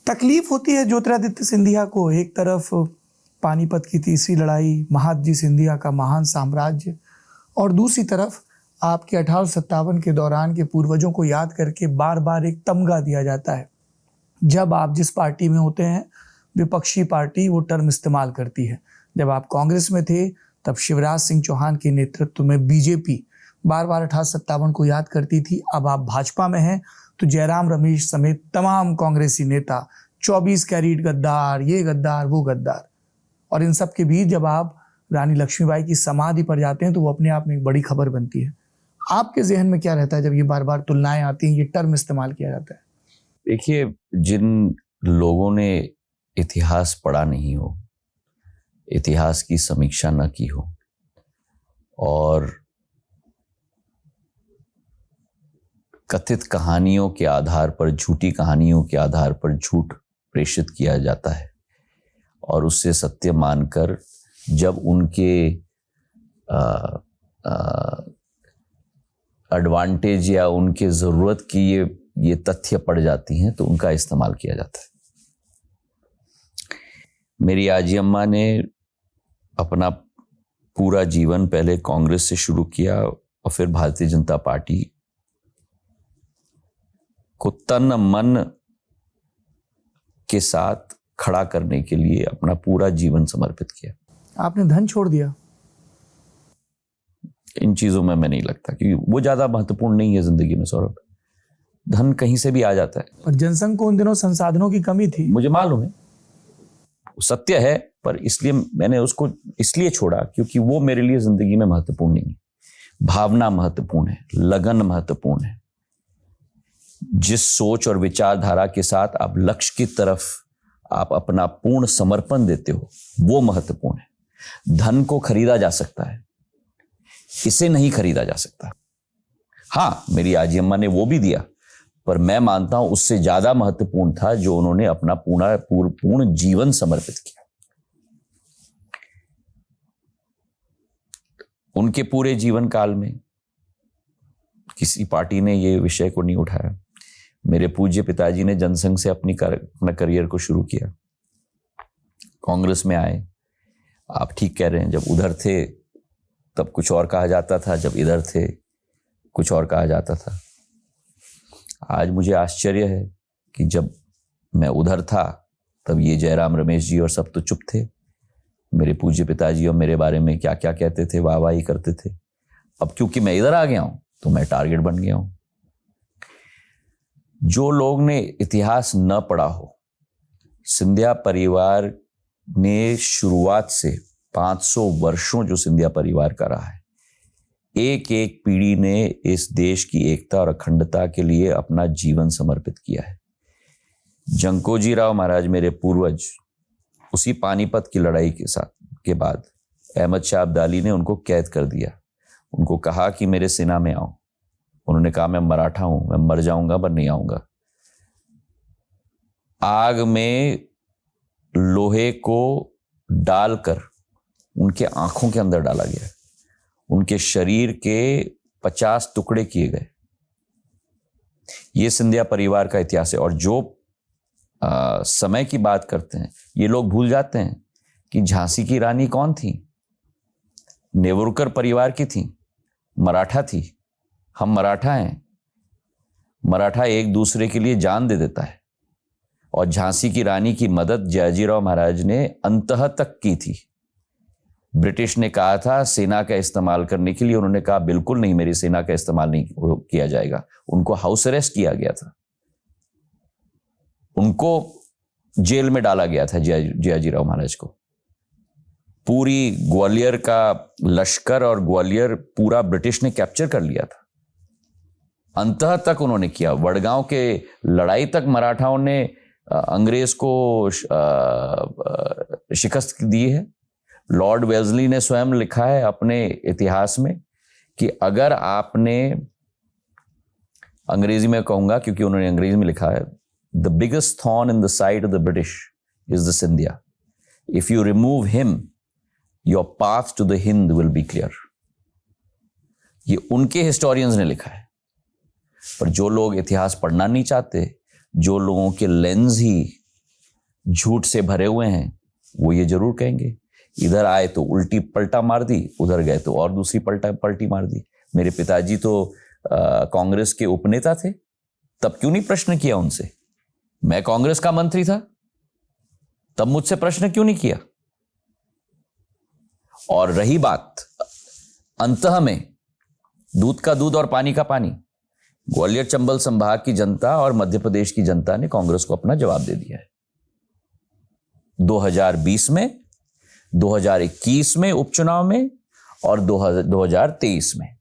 तकलीफ होती है ज्योतिरादित्य सिंधिया को, एक तरफ पानीपत की तीसरी लड़ाई, महादजी सिंधिया का महान साम्राज्य, और दूसरी तरफ आपके 1857 के दौरान के पूर्वजों को याद करके बार बार एक तमगा दिया जाता है। जब आप जिस पार्टी में होते हैं, विपक्षी पार्टी वो टर्म इस्तेमाल करती है। जब आप कांग्रेस में थे तब शिवराज सिंह चौहान के नेतृत्व में बीजेपी बार बार 1857 को याद करती थी। अब आप भाजपा में हैं तो जयराम रमेश समेत तमाम कांग्रेसी नेता 24 कैरेट गद्दार, ये गद्दार वो गद्दार। और इन सब के बीच जब आप रानी लक्ष्मीबाई की समाधि पर जाते हैं तो वो अपने आप में एक बड़ी खबर बनती है। आपके जहन में क्या रहता है जब ये बार बार तुलनाएं आती हैं, ये टर्म इस्तेमाल किया जाता है? देखिए, जिन लोगों ने इतिहास पढ़ा नहीं हो, इतिहास की समीक्षा न की हो और कथित कहानियों के आधार पर, झूठी कहानियों के आधार पर झूठ प्रेषित किया जाता है और उससे सत्य मानकर जब उनके एडवांटेज या उनके ज़रूरत की ये तथ्य पड़ जाती हैं तो उनका इस्तेमाल किया जाता है। मेरी आजी अम्मा ने अपना पूरा जीवन पहले कांग्रेस से शुरू किया और फिर भारतीय जनता पार्टी को तन मन के साथ खड़ा करने के लिए अपना पूरा जीवन समर्पित किया। आपने धन छोड़ दिया? इन चीजों में मैं नहीं लगता कि वो ज्यादा महत्वपूर्ण नहीं है जिंदगी में सौरभ। धन कहीं से भी आ जाता है। और जनसंघ को उन दिनों संसाधनों की कमी थी, मुझे मालूम है, सत्य है, पर इसलिए मैंने उसको इसलिए छोड़ा क्योंकि वो मेरे लिए जिंदगी में महत्वपूर्ण नहीं है। भावना महत्वपूर्ण है, लगन महत्वपूर्ण है। जिस सोच और विचारधारा के साथ आप लक्ष्य की तरफ आप अपना पूर्ण समर्पण देते हो वो महत्वपूर्ण है। धन को खरीदा जा सकता है, इसे नहीं खरीदा जा सकता। हाँ, मेरी आजी अम्मा ने वो भी दिया, पर मैं मानता हूं उससे ज्यादा महत्वपूर्ण था जो उन्होंने अपना पूर्ण जीवन समर्पित किया। उनके पूरे जीवन काल में किसी पार्टी ने ये विषय को नहीं उठाया। मेरे पूज्य पिताजी ने जनसंघ से अपना करियर को शुरू किया, कांग्रेस में आए। आप ठीक कह रहे हैं, जब उधर थे तब कुछ और कहा जाता था, जब इधर थे कुछ और कहा जाता था। आज मुझे आश्चर्य है कि जब मैं उधर था तब ये जयराम रमेश जी और सब तो चुप थे। मेरे पूज्य पिताजी और मेरे बारे में क्या क्या कहते थे, वाहवाही करते थे। अब क्योंकि मैं इधर आ गया हूं तो मैं टारगेट बन गया हूं। जो लोग ने इतिहास न पढ़ा हो, सिंधिया परिवार ने शुरुआत से 500 वर्षों जो सिंधिया परिवार का रहा है, एक एक पीढ़ी ने इस देश की एकता और अखंडता के लिए अपना जीवन समर्पित किया है। जंकोजी राव महाराज मेरे पूर्वज, उसी पानीपत की लड़ाई के बाद अहमद शाह अब्दाली ने उनको कैद कर दिया। उनको कहा कि मेरे सेना में आओ। उन्होंने कहा मैं मराठा हूं, मैं मर जाऊंगा पर नहीं आऊंगा। आग में लोहे को डालकर उनके आंखों के अंदर डाला गया, उनके शरीर के 50 टुकड़े किए गए। ये सिंधिया परिवार का इतिहास है। और जो समय की बात करते हैं, ये लोग भूल जाते हैं कि झांसी की रानी कौन थी? नेवरकर परिवार की थी, मराठा थी। हम मराठा हैं। मराठा एक दूसरे के लिए जान दे देता है। और झांसी की रानी की मदद जयाजीराव महाराज ने अंतः तक की थी। ब्रिटिश ने कहा था सेना का इस्तेमाल करने के लिए, उन्होंने कहा बिल्कुल नहीं, मेरी सेना का इस्तेमाल नहीं किया जाएगा। उनको हाउस अरेस्ट किया गया था, उनको जेल में डाला गया था जयाजीराव महाराज को। पूरी ग्वालियर का लश्कर और ग्वालियर पूरा ब्रिटिश ने कैप्चर कर लिया था। अंतः तक उन्होंने किया। वडगांव के लड़ाई तक मराठाओं ने अंग्रेज को शिकस्त दी है। लॉर्ड वेल्लेसली ने स्वयं लिखा है अपने इतिहास में कि अगर आपने, अंग्रेजी में कहूंगा क्योंकि उन्होंने अंग्रेजी में लिखा है, the biggest thorn in the side of the British is the Scindia. If you remove him, your path to the Hind will be clear. ये उनके हिस्टोरियंस ने लिखा है। पर जो लोग इतिहास पढ़ना नहीं चाहते, जो लोगों के लेंस ही झूठ से भरे हुए हैं, वो ये जरूर कहेंगे। इधर आए तो उल्टी पलटा मार दी, उधर गए तो और दूसरी पलटी मार दी। मेरे पिताजी तो कांग्रेस के उपनेता थे, तब क्यों नहीं प्रश्न किया उनसे? मैं कांग्रेस का मंत्री था, तब मुझसे प्रश्न क्यों नहीं किया? और रही बात अंतः में दूध का दूध और पानी का पानी, ग्वालियर चंबल संभाग की जनता और मध्य प्रदेश की जनता ने कांग्रेस को अपना जवाब दे दिया है। 2020 में, 2021 में उपचुनाव में और 2023 में।